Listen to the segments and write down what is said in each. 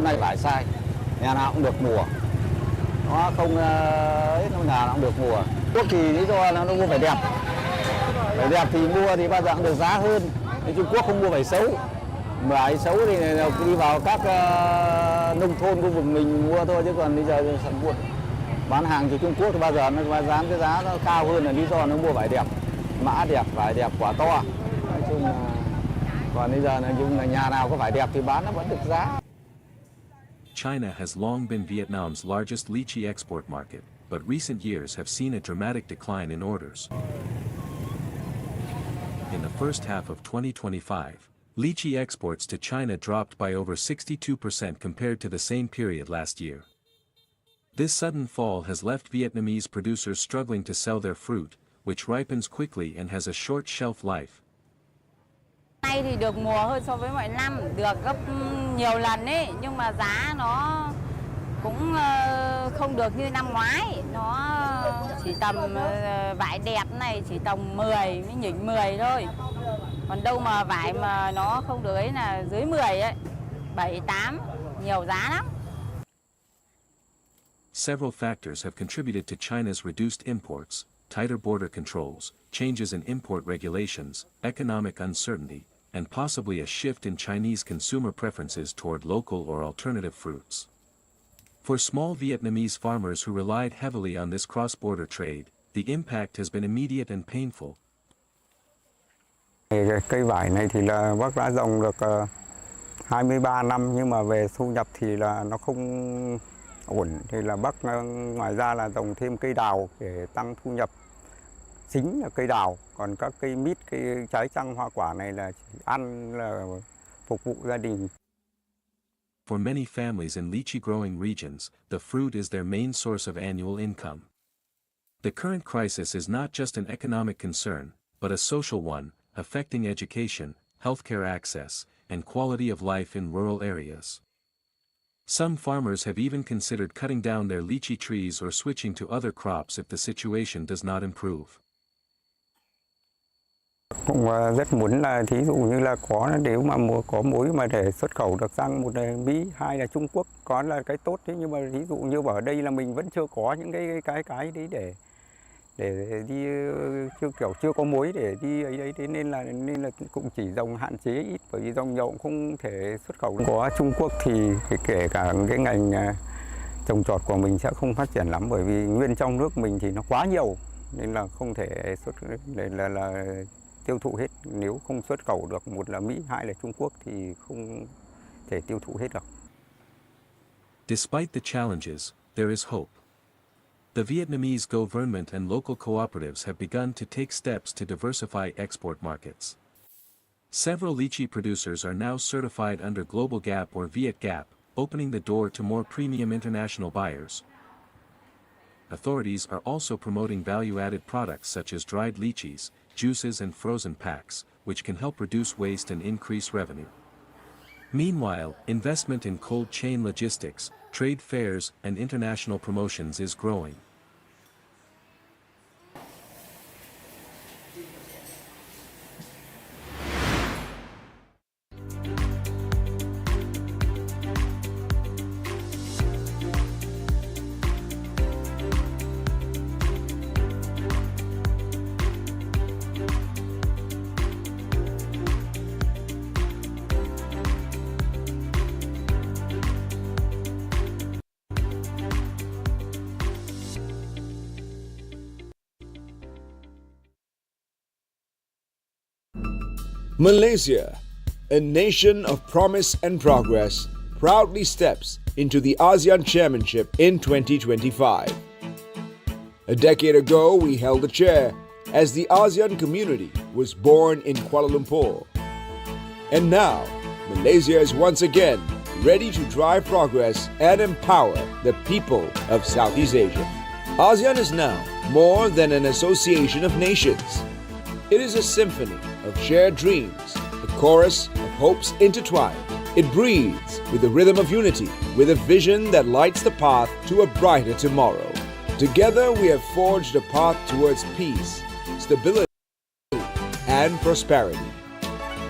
nay vải sai, nhà nào cũng được mùa, nó không ít nhà nào cũng được mùa. Quốc kỳ lý do là nó mua vải đẹp thì mua thì bao giờ cũng được giá hơn. Trung Quốc không mua vải xấu, vải xấu thì đi vào các nông thôn khu vực mình mua thôi, chứ còn bây giờ sản buôn bán hàng từ Trung Quốc thì bao giờ nó dám cái giá nó cao hơn là lý do nó mua vải đẹp, mã đẹp, vải đẹp, quả to. Nói chung là còn bây giờ là nhà nào có vải đẹp thì bán nó vẫn được giá. China has long been Vietnam's largest lychee export market, but recent years have seen a dramatic decline in orders. In the first half of 2025, lychee exports to China dropped by over 62% compared to the same period last year. This sudden fall has left Vietnamese producers struggling to sell their fruit, which ripens quickly and has a short shelf life. Nay thì được mùa hơn so với mọi năm, được gấp nhiều lần ấy, nhưng mà giá nó cũng không được như năm ngoái. Nó chỉ tầm vải đẹp này chỉ tầm 10 mới nhỉnh 10 thôi. Còn đâu mà vải mà nó không được ấy là dưới 10 ấy, 7, 8, nhiều giá lắm. Several factors have contributed to China's reduced imports: tighter border controls, changes in import regulations, economic uncertainty, and possibly a shift in Chinese consumer preferences toward local or alternative fruits. For small Vietnamese farmers who relied heavily on this cross-border trade, the impact has been immediate and painful. Cây vải này thì là bác đã trồng được 23 năm, nhưng mà về thu nhập thì là nó không ổn, thì là bác ngoài ra là trồng thêm cây đào để tăng thu nhập, chính là cây đào. Còn các cây mít, cây trái chăng, hoa quả này là chỉ ăn, là phục vụ gia đình. For many families in lychee growing regions, the fruit is their main source of annual income. The current crisis is not just an economic concern, but a social one, affecting education, healthcare access, and quality of life in rural areas. Some farmers have even considered cutting down their lychee trees or switching to other crops if the situation does not improve. Cũng rất muốn là thí dụ như là có, nếu mà có mối mà để xuất khẩu được sang một là Mỹ, hai là Trung Quốc, có là cái tốt thế, nhưng mà ví dụ như ở đây là mình vẫn chưa có những cái đấy để đi, chưa có mối để đi ấy đấy, thế nên là cũng chỉ trồng hạn chế ít, bởi vì trồng nhiều cũng không thể xuất khẩu. Có Trung Quốc thì kể cả cái ngành trồng trọt của mình sẽ không phát triển lắm, bởi vì nguyên trong nước mình thì nó quá nhiều nên là không thể là tiêu thụ hết. Nếu không xuất khẩu được, một là Mỹ, hai là Trung Quốc thì không thể tiêu thụ hết được. Despite the challenges, there is hope. The Vietnamese government and local cooperatives have begun to take steps to diversify export markets. Several lychee producers are now certified under Global GAP or Viet GAP, opening the door to more premium international buyers. Authorities are also promoting value-added products such as dried lychees, juices and frozen packs, which can help reduce waste and increase revenue. Meanwhile, investment in cold chain logistics, trade fairs and international promotions is growing. Malaysia, a nation of promise and progress, proudly steps into the ASEAN Chairmanship in 2025. A decade ago, we held the chair as the ASEAN community was born in Kuala Lumpur. And now, Malaysia is once again ready to drive progress and empower the people of Southeast Asia. ASEAN is now more than an association of nations. It is a symphony of shared dreams, a chorus of hopes intertwined. It breathes with the rhythm of unity, with a vision that lights the path to a brighter tomorrow. Together we have forged a path towards peace, stability, and prosperity.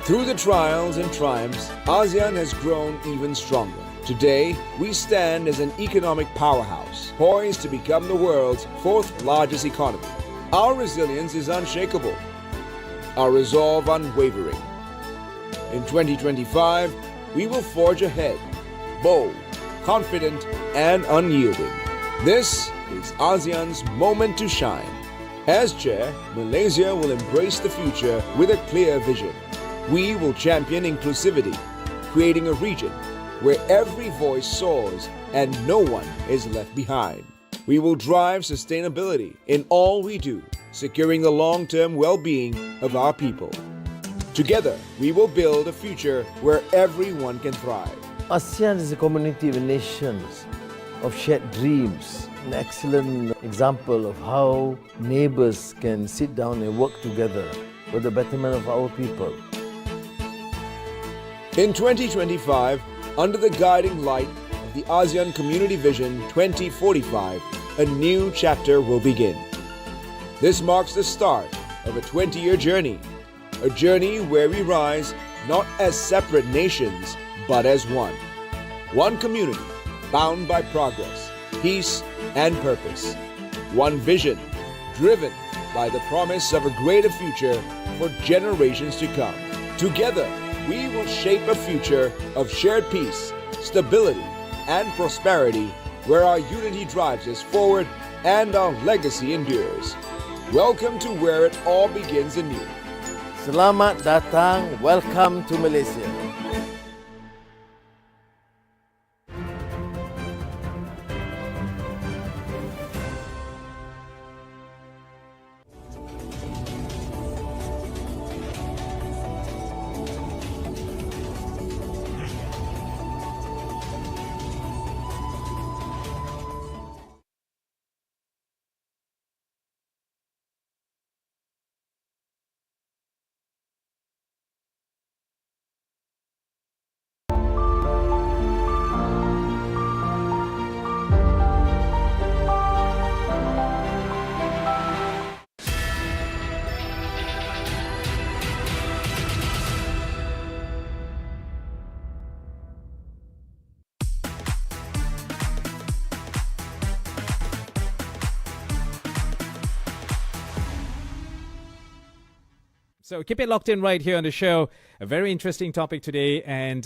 Through the trials and triumphs, ASEAN has grown even stronger. Today, we stand as an economic powerhouse, poised to become the world's fourth largest economy. Our resilience is unshakable, our resolve unwavering. In 2025, we will forge ahead, bold, confident, and unyielding. This is ASEAN's moment to shine. As chair, Malaysia will embrace the future with a clear vision. We will champion inclusivity, creating a region where every voice soars and no one is left behind. We will drive sustainability in all we do, securing the long-term well-being of our people. Together, we will build a future where everyone can thrive. ASEAN is a community of nations, of shared dreams, an excellent example of how neighbors can sit down and work together for the betterment of our people. In 2025, under the guiding light of the ASEAN Community Vision 2045, a new chapter will begin. This marks the start of a 20-year journey, a journey where we rise not as separate nations, but as one. One community, bound by progress, peace, and purpose. One vision, driven by the promise of a greater future for generations to come. Together, we will shape a future of shared peace, stability, and prosperity where our unity drives us forward and our legacy endures. Welcome to where it all begins anew. Selamat datang, welcome to Malaysia. So keep it locked in right here on the show. A very interesting topic today. And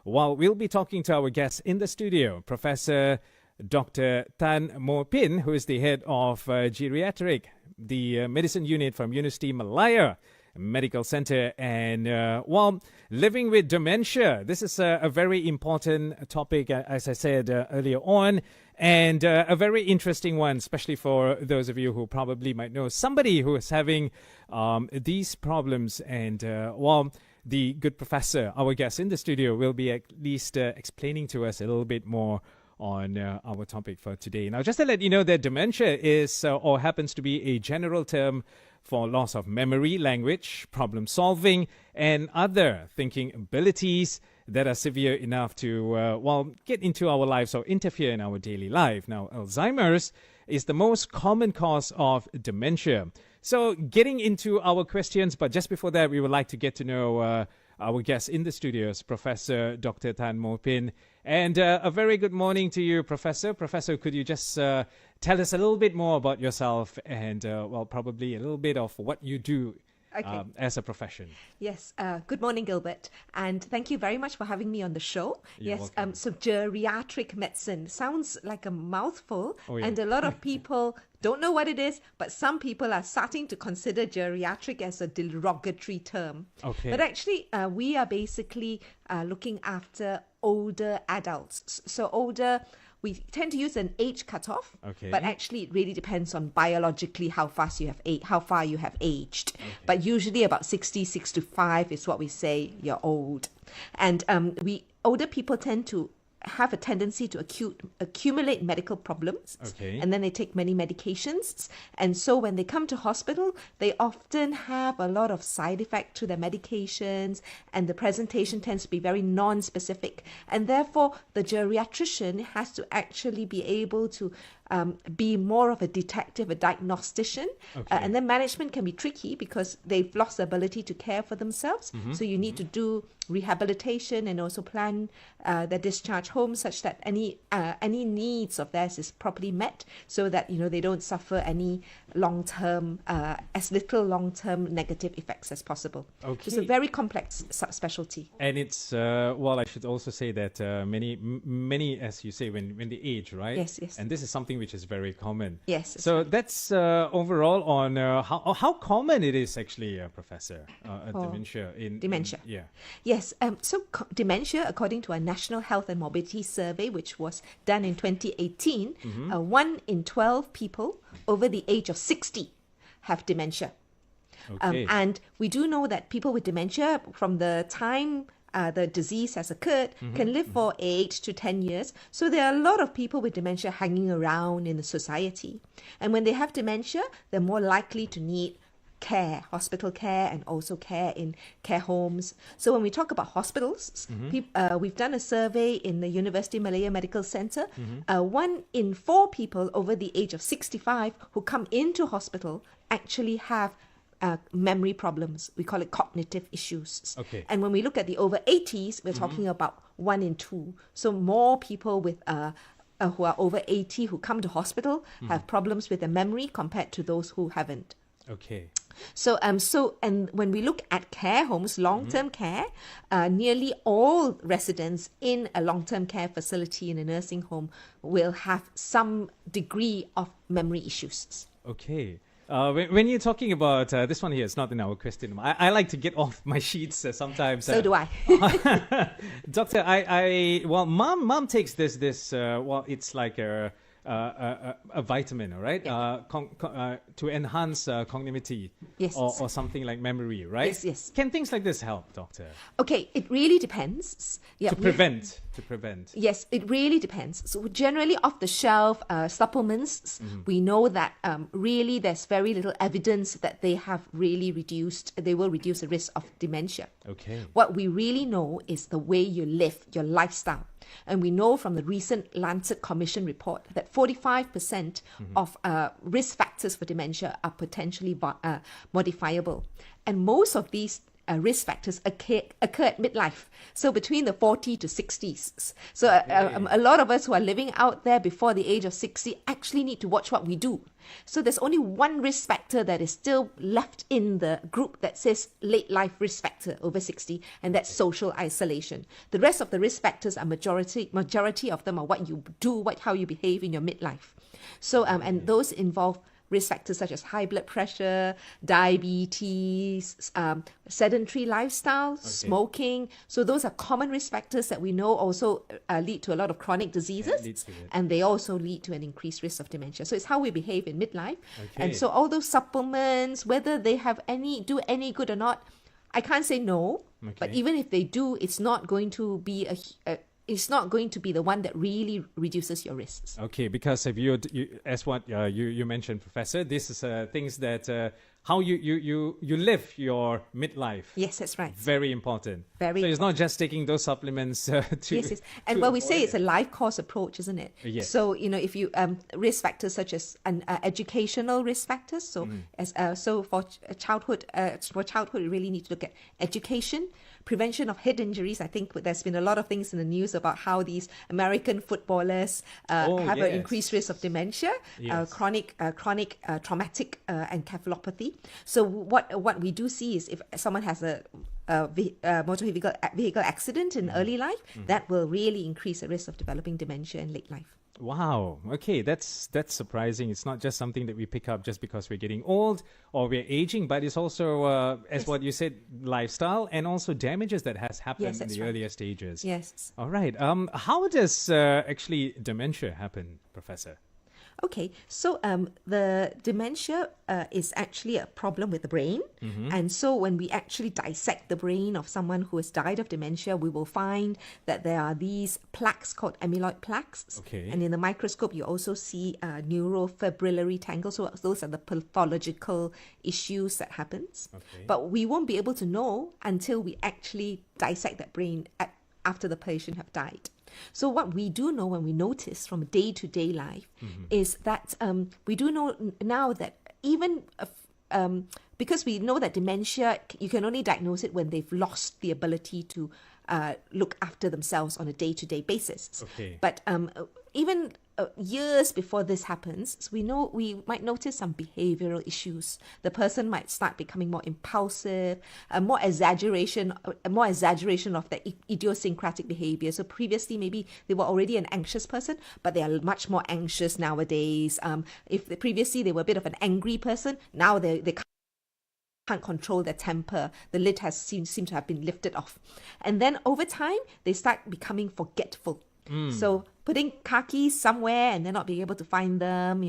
while we'll be talking to our guests in the studio, Professor Dr. Tan Mo Pin, who is the head of geriatric, the medicine unit from University Malaya Medical Center. And while living with dementia, this is a very important topic, as I said earlier on. And a very interesting one, especially for those of you who probably might know somebody who is having these problems. And well, the good professor, our guest in the studio, will be at least explaining to us a little bit more on our topic for today. Now, just to let you know that dementia is or happens to be a general term for loss of memory, language, problem solving, and other thinking abilities that are severe enough to, well, get into our lives or interfere in our daily life. Now, Alzheimer's is the most common cause of dementia. So getting into our questions, but just before that, we would like to get to know our guest in the studios, Professor Dr. Tan Mo Pin. And a very good morning to you, Professor. Professor, could you just tell us a little bit more about yourself and, well, probably a little bit of what you do as a profession? Yes. Good morning, Gilbert. And thank you very much for having me on the show. You're yes. welcome. So geriatric medicine sounds like a mouthful. Oh, yeah. And a lot of people don't know what it is, but some people are starting to consider geriatric as a derogatory term. Okay. But actually, we are basically looking after older adults. So older, we tend to use an age cutoff, Okay. but actually it really depends on biologically how far you have aged. Okay. But usually about 65 is what we say you're old. And older people tend to have a tendency to accumulate medical problems. Okay. And then they take many medications. And so when they come to hospital, they often have a lot of side effect to their medications, and the presentation tends to be very non-specific. And therefore, the geriatrician has to actually be able to be more of a detective, a diagnostician. Okay. And then management can be tricky because they've lost the ability to care for themselves. So you need to do rehabilitation and also plan their discharge home such that any needs of theirs is properly met, so that they don't suffer any long-term, as little long-term negative effects as possible. Okay. It's a very complex subspecialty. And it's well, I should also say that many, as you say, when they age, right? Yes, yes. And this is something which is very common. Yes. So that's overall on how common it is actually, Professor, dementia. Dementia. Yeah. Yes. So dementia, according to our National Health and Mobility Survey, which was done in 2018, 1 in 12 people over the age of 60 have dementia. Okay. And we do know that people with dementia, from the time the disease has occurred, can live for 8 to 10 years. So there are a lot of people with dementia hanging around in the society. And when they have dementia, they're more likely to need care, hospital care, and also care in care homes. So when we talk about hospitals, we've done a survey in the University Malaya Medical Center. 1 in 4 people over the age of 65 who come into hospital actually have memory problems. We call it cognitive issues. Okay. And when we look at the over 80s, we're talking about 1 in 2. So more people with who are over 80 who come to hospital have problems with their memory compared to those who haven't. Okay. So and when we look at care homes, long-term care, nearly all residents in a long-term care facility in a nursing home will have some degree of memory issues. Okay. When you're talking about this one here, it's not in our question. I like to get off my sheets sometimes. So do I. Doctor, well, mom takes this. Well, it's like a vitamin, all right? Yeah. To enhance cognitivity, Yes. or something like memory, right? Yes, yes. Can things like this help, doctor? Okay, it really depends. Yeah, To prevent. Yes, it really depends. So generally off-the-shelf supplements, we know that really there's very little evidence that they will reduce the risk of dementia. Okay. What we really know is the way you live, your lifestyle. And we know from the recent Lancet Commission report that 45% of risk factors for dementia are potentially modifiable. And most of these risk factors occur at midlife, so between the 40 to 60s. So a lot of us who are living out there before the age of 60 actually need to watch what we do. So there's only one risk factor that is still left in the group that says late life risk factor over 60, and that's social isolation. The rest of the risk factors are majority of them are what you do, how you behave in your midlife. So and those involve risk factors such as high blood pressure, diabetes, sedentary lifestyle, smoking. So those are common risk factors that we know also lead to a lot of chronic diseases, and they also lead to an increased risk of dementia. So it's how we behave in midlife. And so all those supplements, whether they do any good or not, I can't say no. But even if they do, it's not going to be it's not going to be the one that really reduces your risks. Okay, because if you as what you mentioned, Professor, this is things that how you live your midlife. Yes, that's right. Very important. Very. So it's not just taking those supplements to. Yes. And what we say it's a life course approach, isn't it? Yes. So if you risk factors such as educational risk factors. So for childhood, you really need to look at education. Prevention of head injuries. I think there's been a lot of things in the news about how these American footballers have an increased risk of dementia, chronic traumatic encephalopathy. So what we do see is if someone has a motor vehicle accident in early life, that will really increase the risk of developing dementia in late life. Wow. Okay, that's surprising. It's not just something that we pick up just because we're getting old or we're aging, but it's also, as what you said, lifestyle and also damages that has happened in the earlier stages. Yes. All right. How does actually dementia happen, Professor? Okay, so the dementia is actually a problem with the brain. And so when we actually dissect the brain of someone who has died of dementia, we will find that there are these plaques called amyloid plaques. Okay. And in the microscope, you also see neurofibrillary tangles. So those are the pathological issues that happens. Okay. But we won't be able to know until we actually dissect that brain after the patient have died. So what we do know when we notice from day-to-day life is that we do know now that even because we know that dementia, you can only diagnose it when they've lost the ability to look after themselves on a day-to-day basis. Okay. But even years before this happens, we might notice some behavioral issues. The person might start becoming more impulsive, more exaggeration of their idiosyncratic behavior. So previously, maybe they were already an anxious person, but they are much more anxious nowadays. If previously they were a bit of an angry person, now they can't control their temper. The lid has seemed to have been lifted off. And then over time, they start becoming forgetful. So putting car keys somewhere and then not being able to find them,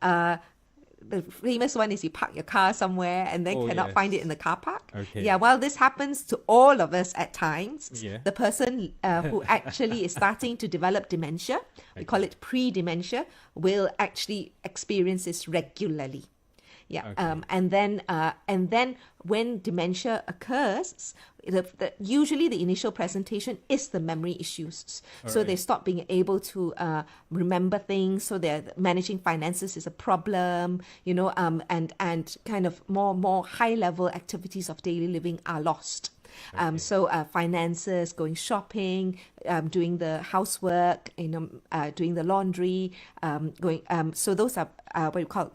the famous one is you park your car somewhere and then cannot find it in the car park. Okay. Yeah, well, this happens to all of us at times. Yeah. The person who actually is starting to develop dementia, we call it pre-dementia, will actually experience this regularly. Yeah, Okay. and then when dementia occurs, usually the initial presentation is the memory issues. So they stop being able to remember things. So they're managing finances is a problem, and kind of more high level activities of daily living are lost. So finances, going shopping, doing the housework, doing the laundry, so those are what we call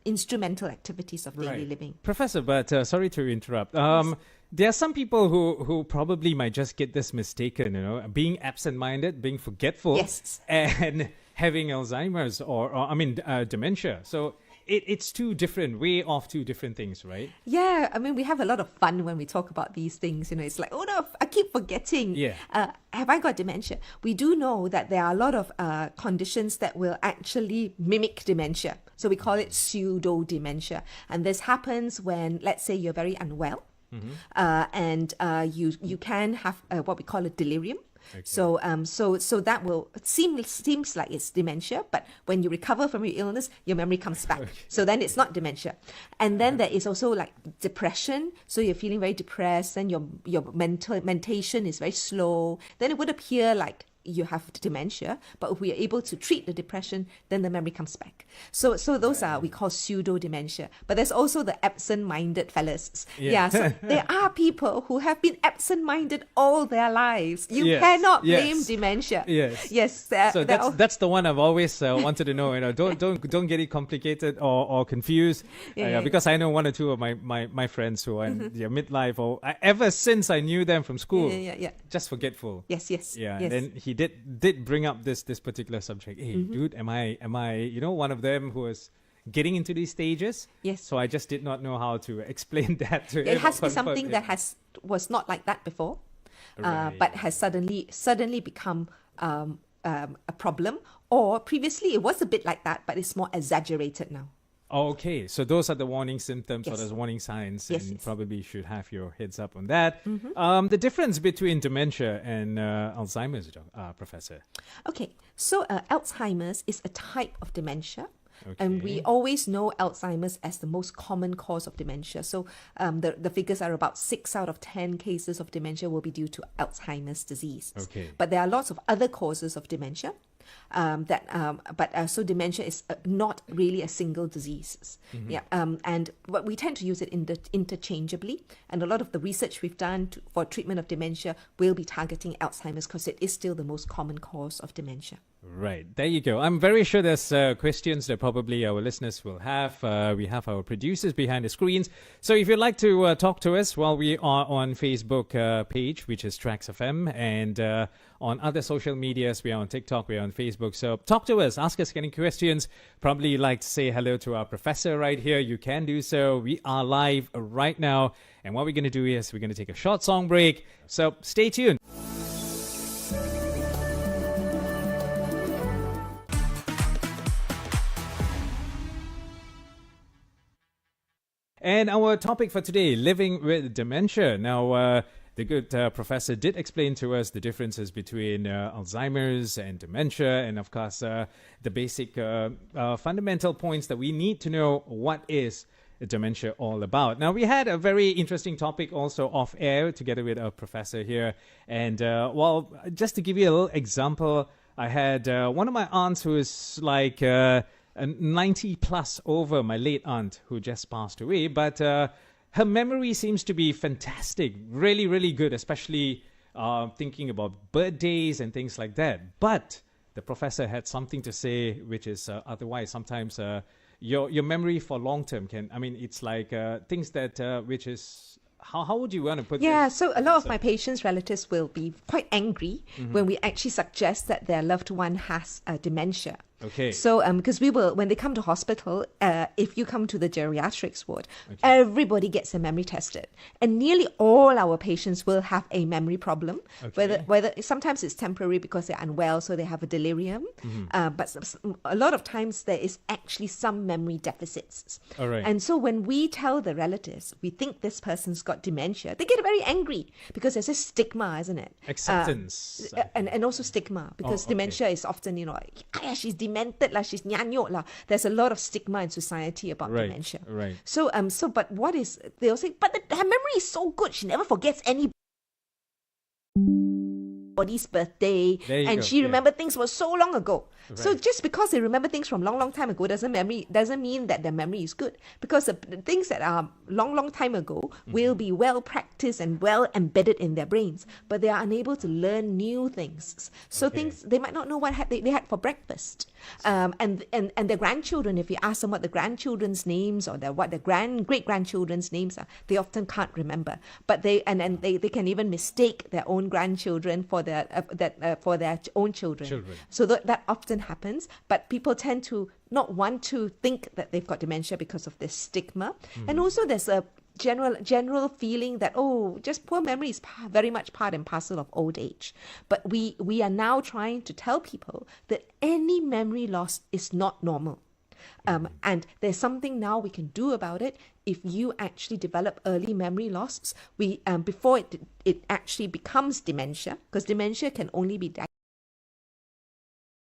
instrumental activities of daily living. Professor, but sorry to interrupt. There are some people who probably might just get this mistaken, being absent-minded, being forgetful, Yes. and having Alzheimer's or dementia. So it's two different things, right? Yeah, I mean, we have a lot of fun when we talk about these things. It's like, oh no, I keep forgetting. Yeah. Have I got dementia? We do know that there are a lot of conditions that will actually mimic dementia. So we call it pseudo-dementia. And this happens when, let's say, you're very unwell. And you can have what we call a delirium. Okay. So that will seems like it's dementia, but when you recover from your illness, your memory comes back. Okay. So then it's not dementia. And then there is also like depression. So you're feeling very depressed, and your mentation is very slow. Then it would appear like you have dementia, but if we are able to treat the depression, then the memory comes back. So those are we call pseudo dementia. But there's also the absent-minded fellas. Yeah. So there are people who have been absent-minded all their lives. You cannot blame dementia. Yes. So that's the one I've always wanted to know. Don't get it complicated or confused. Because I know one or two of my friends who are in their midlife, or ever since I knew them from school, just forgetful. Yes. Yeah. And then he did bring up this particular subject. Hey, dude, am I one of them who is getting into these stages? Yes. So I just did not know how to explain that to him. It has to be something that was not like that before, but has suddenly become a problem. Or previously it was a bit like that, but it's more exaggerated now. Okay, so those are the warning symptoms or the warning signs, and probably should have your heads up on that. The difference between dementia and Alzheimer's, Professor? Okay, so Alzheimer's is a type of dementia. Okay. And we always know Alzheimer's as the most common cause of dementia. So the figures are about 6 out of 10 cases of dementia will be due to Alzheimer's disease. Okay. But there are lots of other causes of dementia. So dementia is not really a single disease. But we tend to use it interchangeably, and a lot of the research we've done for treatment of dementia will be targeting Alzheimer's because it is still the most common cause of dementia. Right, there you go. I'm very sure there's questions that probably our listeners will have. We have our producers behind the screens. So if you'd like to talk to us, while we are on Facebook page, which is Tracks FM, and on other social medias, we are on TikTok, we are on Facebook. So talk to us, ask us any questions. Probably you'd like to say hello to our professor right here. You can do so. We are live right now. And what we're going to do is we're going to take a short song break. So stay tuned. And our topic for today, living with dementia. Now, the good professor did explain to us the differences between Alzheimer's and dementia, and of course, the basic fundamental points that we need to know what is dementia all about. Now, we had a very interesting topic also off air together with our professor here. And just to give you a little example, I had one of my aunts who is like 90 plus over, my late aunt who just passed away, but her memory seems to be fantastic, really, really good, especially thinking about birthdays and things like that. But the professor had something to say, which is otherwise sometimes your memory for long term it's like things that which is. How would you want to put Yeah, this? so a lot of my patients' relatives will be quite angry when we actually suggest that their loved one has dementia. Okay. So, because when they come to hospital, if you come to the geriatrics ward, everybody gets a memory tested, and nearly all our patients will have a memory problem. Whether sometimes it's temporary because they're unwell, so they have a delirium, but a lot of times there is actually some memory deficits. All right. And so when we tell the relatives we think this person's got dementia, they get very angry because there's a stigma, isn't it? Acceptance. And also stigma, because okay. dementia is often, she's demented, she's nyanyot lah. There's a lot of stigma in society about dementia. Right. So, but they'll say, but her memory is so good, she never forgets anybody's birthday, and she remembered things from so long ago. Right. So just because they remember things from long time ago doesn't mean that their memory is good, because the things that are long time ago will be well practiced and well embedded in their brains, but they are unable to learn new things. So things they might not know what they had for breakfast. And their grandchildren, if you ask them what the grandchildren's names or what the great grandchildren's names are, they often can't remember. But they can even mistake their own grandchildren for their own children. So that often happens. But people tend to not want to think that they've got dementia because of this stigma. And also there's a general feeling that, just poor memory is very much part and parcel of old age. But we are now trying to tell people that any memory loss is not normal. And there's something now we can do about it. If you actually develop early memory loss, before it actually becomes dementia, because dementia can only be